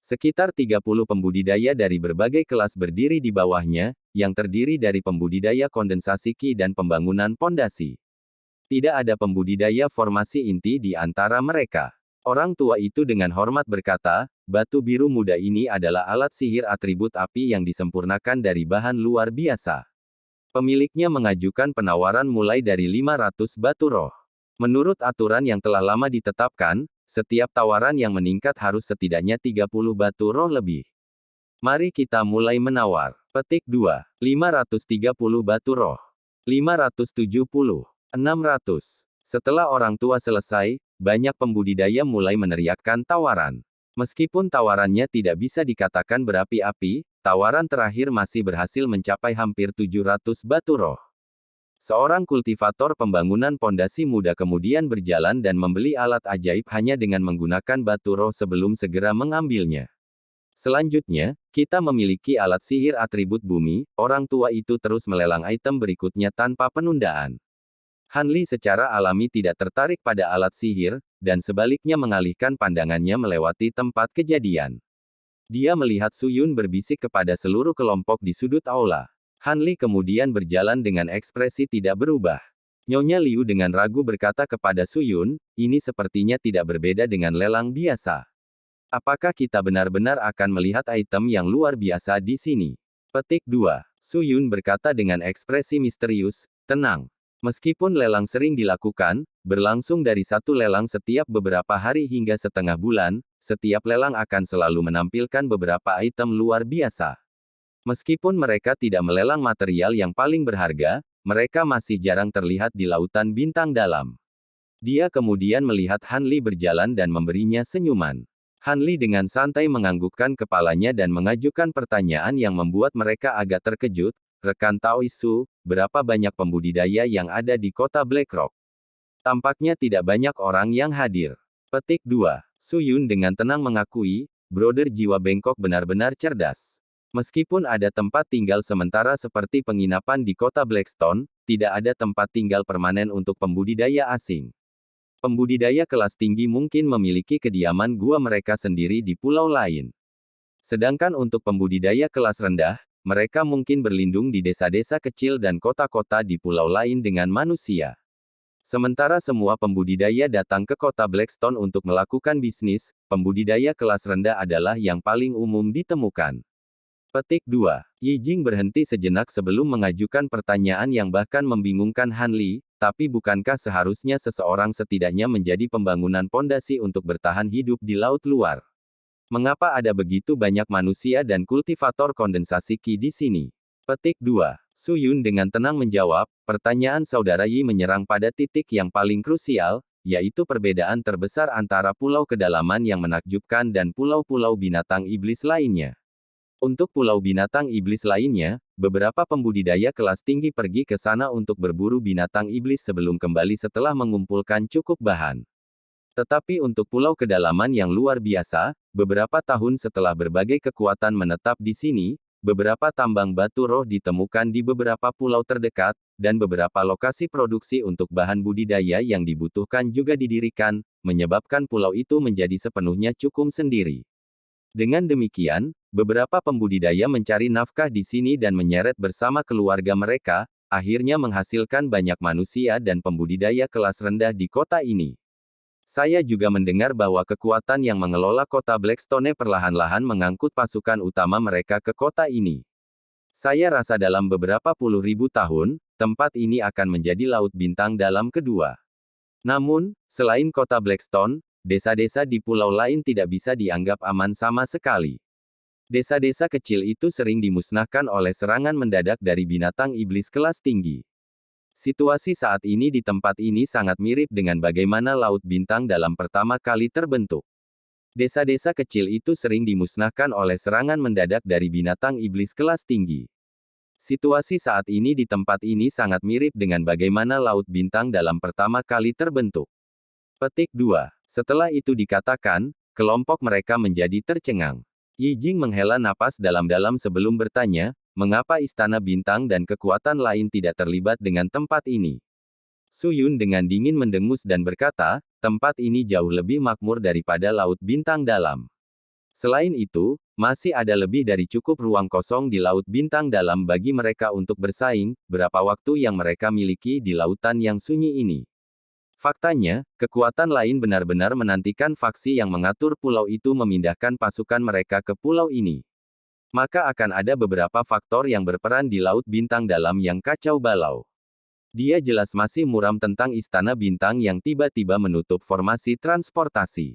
Sekitar 30 pembudidaya dari berbagai kelas berdiri di bawahnya, yang terdiri dari pembudidaya kondensasi Qi dan pembangunan pondasi. Tidak ada pembudidaya formasi inti di antara mereka. Orang tua itu dengan hormat berkata, batu biru muda ini adalah alat sihir atribut api yang disempurnakan dari bahan luar biasa. Pemiliknya mengajukan penawaran mulai dari 500 batu roh. Menurut aturan yang telah lama ditetapkan, setiap tawaran yang meningkat harus setidaknya 30 batu roh lebih. Mari kita mulai menawar. Petik 2. 530 batu roh. 570. 600. Setelah orang tua selesai, banyak pembudidaya mulai meneriakkan tawaran. Meskipun tawarannya tidak bisa dikatakan berapi-api, tawaran terakhir masih berhasil mencapai hampir 700 batu roh. Seorang kultivator pembangunan pondasi muda kemudian berjalan dan membeli alat ajaib hanya dengan menggunakan batu roh sebelum segera mengambilnya. Selanjutnya, kita memiliki alat sihir atribut bumi, orang tua itu terus melelang item berikutnya tanpa penundaan. Han Li secara alami tidak tertarik pada alat sihir, dan sebaliknya mengalihkan pandangannya melewati tempat kejadian. Dia melihat Su Yun berbisik kepada seluruh kelompok di sudut aula. Han Li kemudian berjalan dengan ekspresi tidak berubah. Nyonya Liu dengan ragu berkata kepada Su Yun, ini sepertinya tidak berbeda dengan lelang biasa. Apakah kita benar-benar akan melihat item yang luar biasa di sini? Petik 2. Su Yun berkata dengan ekspresi misterius, tenang. Meskipun lelang sering dilakukan, berlangsung dari satu lelang setiap beberapa hari hingga setengah bulan, setiap lelang akan selalu menampilkan beberapa item luar biasa. Meskipun mereka tidak melelang material yang paling berharga, mereka masih jarang terlihat di lautan bintang dalam. Dia kemudian melihat Han Li berjalan dan memberinya senyuman. Han Li dengan santai menganggukkan kepalanya dan mengajukan pertanyaan yang membuat mereka agak terkejut, rekan Taois Su, berapa banyak pembudidaya yang ada di kota Blackrock? Tampaknya tidak banyak orang yang hadir. Petik 2. Su Yun dengan tenang mengakui, brother jiwa bengkok benar-benar cerdas. Meskipun ada tempat tinggal sementara seperti penginapan di kota Blackstone, tidak ada tempat tinggal permanen untuk pembudidaya asing. Pembudidaya kelas tinggi mungkin memiliki kediaman gua mereka sendiri di pulau lain. Sedangkan untuk pembudidaya kelas rendah, mereka mungkin berlindung di desa-desa kecil dan kota-kota di pulau lain dengan manusia. Sementara semua pembudidaya datang ke kota Blackstone untuk melakukan bisnis, pembudidaya kelas rendah adalah yang paling umum ditemukan. Petik 2. Yi Jing berhenti sejenak sebelum mengajukan pertanyaan yang bahkan membingungkan Han Li, tapi bukankah seharusnya seseorang setidaknya menjadi pembangunan pondasi untuk bertahan hidup di laut luar? Mengapa ada begitu banyak manusia dan kultivator kondensasi Qi di sini? Petik 2. Su Yun dengan tenang menjawab, pertanyaan saudara Yi menyerang pada titik yang paling krusial, yaitu perbedaan terbesar antara pulau kedalaman yang menakjubkan dan pulau-pulau binatang iblis lainnya. Untuk pulau binatang iblis lainnya, beberapa pembudidaya kelas tinggi pergi ke sana untuk berburu binatang iblis sebelum kembali setelah mengumpulkan cukup bahan. Tetapi untuk pulau kedalaman yang luar biasa, beberapa tahun setelah berbagai kekuatan menetap di sini, beberapa tambang batu roh ditemukan di beberapa pulau terdekat, dan beberapa lokasi produksi untuk bahan budidaya yang dibutuhkan juga didirikan, menyebabkan pulau itu menjadi sepenuhnya cukup sendiri. Dengan demikian, beberapa pembudidaya mencari nafkah di sini dan menyeret bersama keluarga mereka, akhirnya menghasilkan banyak manusia dan pembudidaya kelas rendah di kota ini. Saya juga mendengar bahwa kekuatan yang mengelola kota Blackstone perlahan-lahan mengangkut pasukan utama mereka ke kota ini. Saya rasa dalam beberapa puluh ribu tahun, tempat ini akan menjadi Laut Bintang Dalam kedua. Namun, selain kota Blackstone, desa-desa di pulau lain tidak bisa dianggap aman sama sekali. Desa-desa kecil itu sering dimusnahkan oleh serangan mendadak dari binatang iblis kelas tinggi. Situasi saat ini di tempat ini sangat mirip dengan bagaimana Laut Bintang Dalam pertama kali terbentuk. Desa-desa kecil itu sering dimusnahkan oleh serangan mendadak dari binatang iblis kelas tinggi. Situasi saat ini di tempat ini sangat mirip dengan bagaimana Laut Bintang Dalam pertama kali terbentuk. Petik 2. Setelah itu dikatakan, kelompok mereka menjadi tercengang. Yi Jing menghela napas dalam-dalam sebelum bertanya, mengapa Istana Bintang dan kekuatan lain tidak terlibat dengan tempat ini? Su Yun dengan dingin mendengus dan berkata, tempat ini jauh lebih makmur daripada Laut Bintang Dalam. Selain itu, masih ada lebih dari cukup ruang kosong di Laut Bintang Dalam bagi mereka untuk bersaing, berapa waktu yang mereka miliki di lautan yang sunyi ini. Faktanya, kekuatan lain benar-benar menantikan faksi yang mengatur pulau itu memindahkan pasukan mereka ke pulau ini. Maka akan ada beberapa faktor yang berperan di Laut Bintang Dalam yang kacau balau. Dia jelas masih muram tentang Istana Bintang yang tiba-tiba menutup formasi transportasi.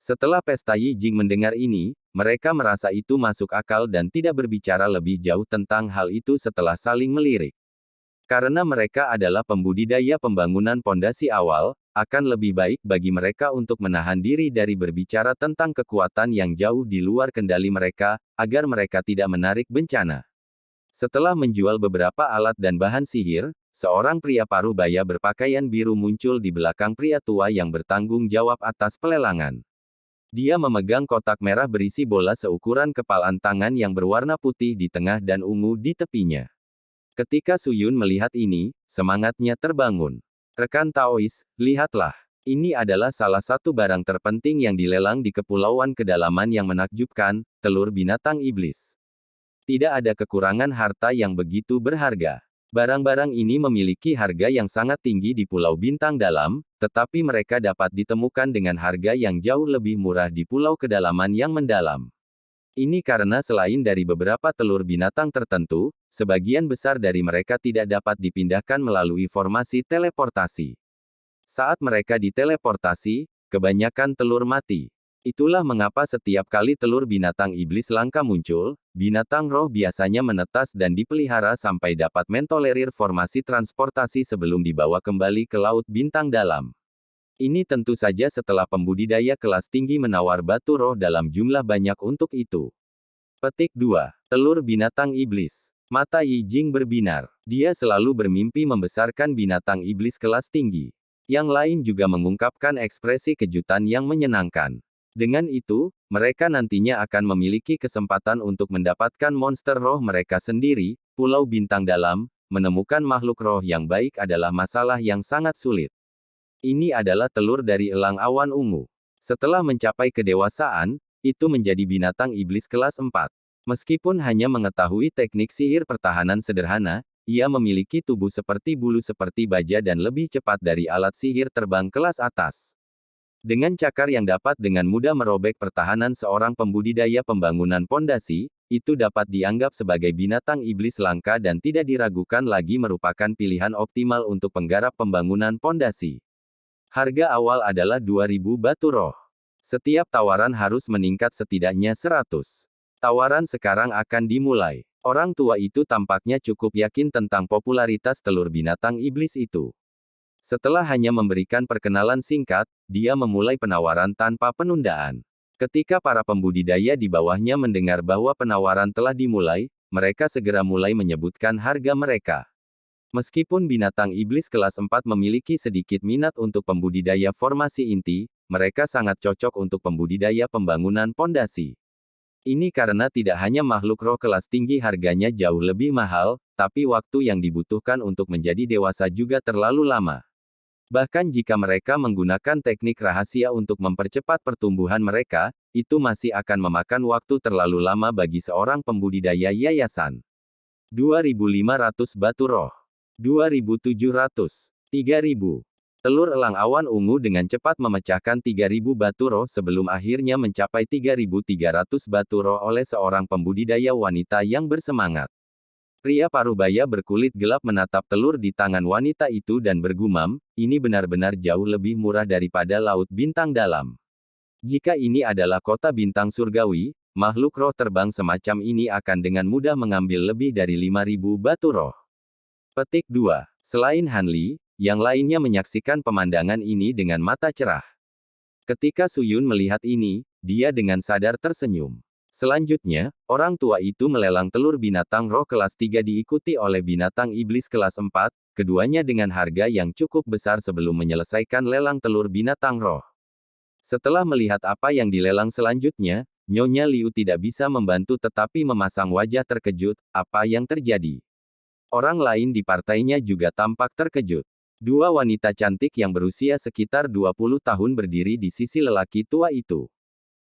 Setelah pesta Yi Jing mendengar ini, mereka merasa itu masuk akal dan tidak berbicara lebih jauh tentang hal itu setelah saling melirik. Karena mereka adalah pembudidaya pembangunan pondasi awal, akan lebih baik bagi mereka untuk menahan diri dari berbicara tentang kekuatan yang jauh di luar kendali mereka, agar mereka tidak menarik bencana. Setelah menjual beberapa alat dan bahan sihir, seorang pria paruh baya berpakaian biru muncul di belakang pria tua yang bertanggung jawab atas pelelangan. Dia memegang kotak merah berisi bola seukuran kepalan tangan yang berwarna putih di tengah dan ungu di tepinya. Ketika Su Yun melihat ini, semangatnya terbangun. Rekan Taois, lihatlah. Ini adalah salah satu barang terpenting yang dilelang di Kepulauan Kedalaman yang menakjubkan, telur binatang iblis. Tidak ada kekurangan harta yang begitu berharga. Barang-barang ini memiliki harga yang sangat tinggi di Pulau Bintang Dalam, tetapi mereka dapat ditemukan dengan harga yang jauh lebih murah di Pulau Kedalaman yang mendalam. Ini karena selain dari beberapa telur binatang tertentu, sebagian besar dari mereka tidak dapat dipindahkan melalui formasi teleportasi. Saat mereka diteleportasi, kebanyakan telur mati. Itulah mengapa setiap kali telur binatang iblis langka muncul, binatang roh biasanya menetas dan dipelihara sampai dapat mentolerir formasi transportasi sebelum dibawa kembali ke Laut Bintang Dalam. Ini tentu saja setelah pembudidaya kelas tinggi menawar batu roh dalam jumlah banyak untuk itu. Petik 2. Telur binatang iblis. Mata Yi Jing berbinar. Dia selalu bermimpi membesarkan binatang iblis kelas tinggi. Yang lain juga mengungkapkan ekspresi kejutan yang menyenangkan. Dengan itu, mereka nantinya akan memiliki kesempatan untuk mendapatkan monster roh mereka sendiri. Pulau Bintang Dalam, menemukan makhluk roh yang baik adalah masalah yang sangat sulit. Ini adalah telur dari elang awan ungu. Setelah mencapai kedewasaan, itu menjadi binatang iblis kelas 4. Meskipun hanya mengetahui teknik sihir pertahanan sederhana, ia memiliki tubuh seperti bulu seperti baja dan lebih cepat dari alat sihir terbang kelas atas. Dengan cakar yang dapat dengan mudah merobek pertahanan seorang pembudidaya pembangunan pondasi, itu dapat dianggap sebagai binatang iblis langka dan tidak diragukan lagi merupakan pilihan optimal untuk penggarap pembangunan pondasi. Harga awal adalah 2.000 batu roh. Setiap tawaran harus meningkat setidaknya 100. Tawaran sekarang akan dimulai. Orang tua itu tampaknya cukup yakin tentang popularitas telur binatang iblis itu. Setelah hanya memberikan perkenalan singkat, dia memulai penawaran tanpa penundaan. Ketika para pembudidaya di bawahnya mendengar bahwa penawaran telah dimulai, mereka segera mulai menyebutkan harga mereka. Meskipun binatang iblis kelas 4 memiliki sedikit minat untuk pembudidaya formasi inti, mereka sangat cocok untuk pembudidaya pembangunan pondasi. Ini karena tidak hanya makhluk roh kelas tinggi harganya jauh lebih mahal, tapi waktu yang dibutuhkan untuk menjadi dewasa juga terlalu lama. Bahkan jika mereka menggunakan teknik rahasia untuk mempercepat pertumbuhan mereka, itu masih akan memakan waktu terlalu lama bagi seorang pembudidaya yayasan. 2.500 batu roh. 2.700. 3.000. Telur elang awan ungu dengan cepat memecahkan 3.000 batu roh sebelum akhirnya mencapai 3.300 batu roh oleh seorang pembudidaya wanita yang bersemangat. Pria parubaya berkulit gelap menatap telur di tangan wanita itu dan bergumam, ini benar-benar jauh lebih murah daripada laut bintang dalam. Jika ini adalah kota bintang surgawi, makhluk roh terbang semacam ini akan dengan mudah mengambil lebih dari 5.000 batu roh. Petik 2. Selain Hanli, yang lainnya menyaksikan pemandangan ini dengan mata cerah. Ketika Suyun melihat ini, dia dengan sadar tersenyum. Selanjutnya, orang tua itu melelang telur binatang roh kelas 3 diikuti oleh binatang iblis kelas 4, keduanya dengan harga yang cukup besar sebelum menyelesaikan lelang telur binatang roh. Setelah melihat apa yang dilelang selanjutnya, Nyonya Liu tidak bisa membantu tetapi memasang wajah terkejut, apa yang terjadi. Orang lain di partainya juga tampak terkejut. Dua wanita cantik yang berusia sekitar 20 tahun berdiri di sisi lelaki tua itu.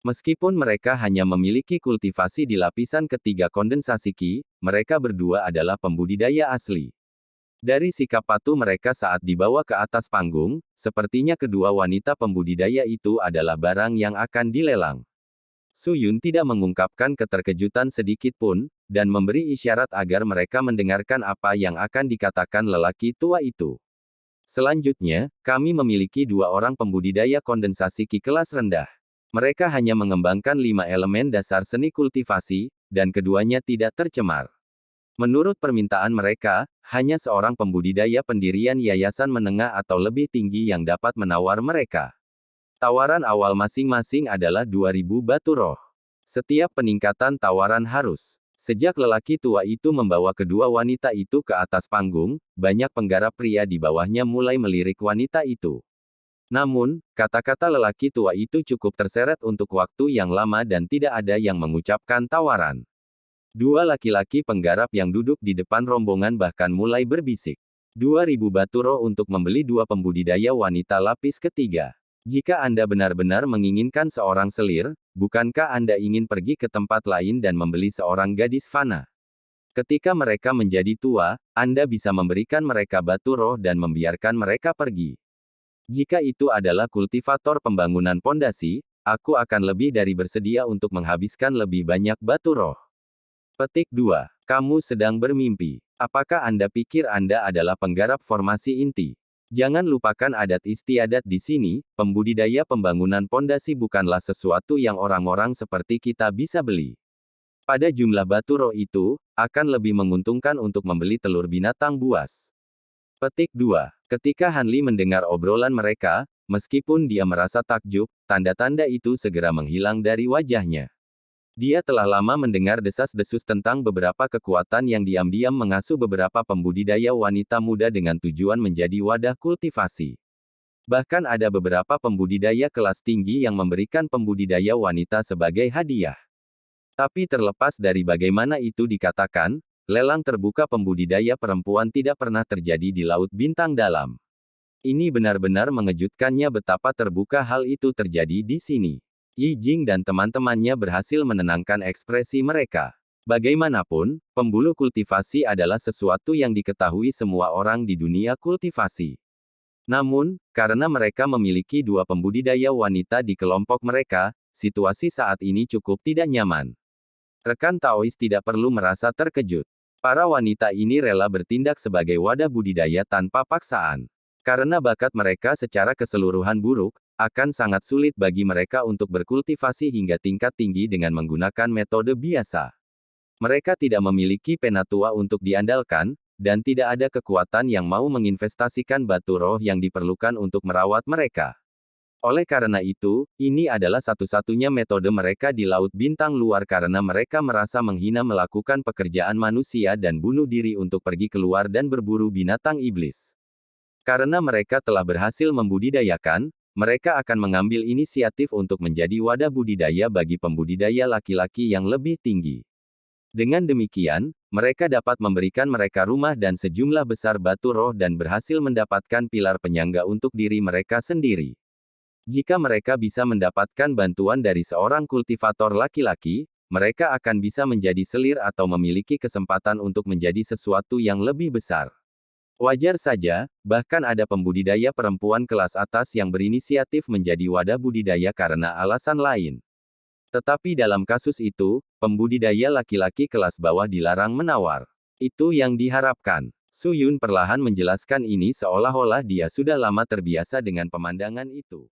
Meskipun mereka hanya memiliki kultivasi di lapisan ketiga kondensasi Qi, mereka berdua adalah pembudidaya asli. Dari sikap patuh mereka saat dibawa ke atas panggung, sepertinya kedua wanita pembudidaya itu adalah barang yang akan dilelang. Suyun tidak mengungkapkan keterkejutan sedikit pun, dan memberi isyarat agar mereka mendengarkan apa yang akan dikatakan lelaki tua itu. Selanjutnya, kami memiliki dua orang pembudidaya kondensasi Qi kelas rendah. Mereka hanya mengembangkan 5 elemen dasar seni kultivasi, dan keduanya tidak tercemar. Menurut permintaan mereka, hanya seorang pembudidaya pendirian yayasan menengah atau lebih tinggi yang dapat menawar mereka. Tawaran awal masing-masing adalah 2.000 batu roh. Setiap peningkatan tawaran harus. Sejak lelaki tua itu membawa kedua wanita itu ke atas panggung, banyak penggarap pria di bawahnya mulai melirik wanita itu. Namun, kata-kata lelaki tua itu cukup terseret untuk waktu yang lama dan tidak ada yang mengucapkan tawaran. Dua laki-laki penggarap yang duduk di depan rombongan bahkan mulai berbisik. 2.000 batu roh untuk membeli dua pembudidaya wanita lapis ketiga. Jika Anda benar-benar menginginkan seorang selir, bukankah Anda ingin pergi ke tempat lain dan membeli seorang gadis fana? Ketika mereka menjadi tua, Anda bisa memberikan mereka batu roh dan membiarkan mereka pergi. Jika itu adalah kultivator pembangunan pondasi, aku akan lebih dari bersedia untuk menghabiskan lebih banyak batu roh. Petik 2. Kamu sedang bermimpi. Apakah Anda pikir Anda adalah penggarap formasi inti? Jangan lupakan adat istiadat di sini, pembudidaya pembangunan pondasi bukanlah sesuatu yang orang-orang seperti kita bisa beli. Pada jumlah batu roh itu, akan lebih menguntungkan untuk membeli telur binatang buas. Petik 2. Ketika Hanli mendengar obrolan mereka, meskipun dia merasa takjub, tanda-tanda itu segera menghilang dari wajahnya. Dia telah lama mendengar desas-desus tentang beberapa kekuatan yang diam-diam mengasuh beberapa pembudidaya wanita muda dengan tujuan menjadi wadah kultivasi. Bahkan ada beberapa pembudidaya kelas tinggi yang memberikan pembudidaya wanita sebagai hadiah. Tapi terlepas dari bagaimana itu dikatakan, lelang terbuka pembudidaya perempuan tidak pernah terjadi di Laut Bintang Dalam. Ini benar-benar mengejutkannya betapa terbuka hal itu terjadi di sini. Yi Jing dan teman-temannya berhasil menenangkan ekspresi mereka. Bagaimanapun, pembuluh kultivasi adalah sesuatu yang diketahui semua orang di dunia kultivasi. Namun, karena mereka memiliki dua pembudidaya wanita di kelompok mereka, situasi saat ini cukup tidak nyaman. Rekan Taois tidak perlu merasa terkejut. Para wanita ini rela bertindak sebagai wadah budidaya tanpa paksaan. Karena bakat mereka secara keseluruhan buruk, akan sangat sulit bagi mereka untuk berkultivasi hingga tingkat tinggi dengan menggunakan metode biasa. Mereka tidak memiliki penatua untuk diandalkan, dan tidak ada kekuatan yang mau menginvestasikan batu roh yang diperlukan untuk merawat mereka. Oleh karena itu, ini adalah satu-satunya metode mereka di Laut Bintang Luar karena mereka merasa menghina melakukan pekerjaan manusia dan bunuh diri untuk pergi keluar dan berburu binatang iblis. Karena mereka telah berhasil membudidayakan, mereka akan mengambil inisiatif untuk menjadi wadah budidaya bagi pembudidaya laki-laki yang lebih tinggi. Dengan demikian, mereka dapat memberikan mereka rumah dan sejumlah besar batu roh dan berhasil mendapatkan pilar penyangga untuk diri mereka sendiri. Jika mereka bisa mendapatkan bantuan dari seorang kultivator laki-laki, mereka akan bisa menjadi selir atau memiliki kesempatan untuk menjadi sesuatu yang lebih besar. Wajar saja, bahkan ada pembudidaya perempuan kelas atas yang berinisiatif menjadi wadah budidaya karena alasan lain. Tetapi dalam kasus itu, pembudidaya laki-laki kelas bawah dilarang menawar. Itu yang diharapkan. Su Yun perlahan menjelaskan ini seolah-olah dia sudah lama terbiasa dengan pemandangan itu.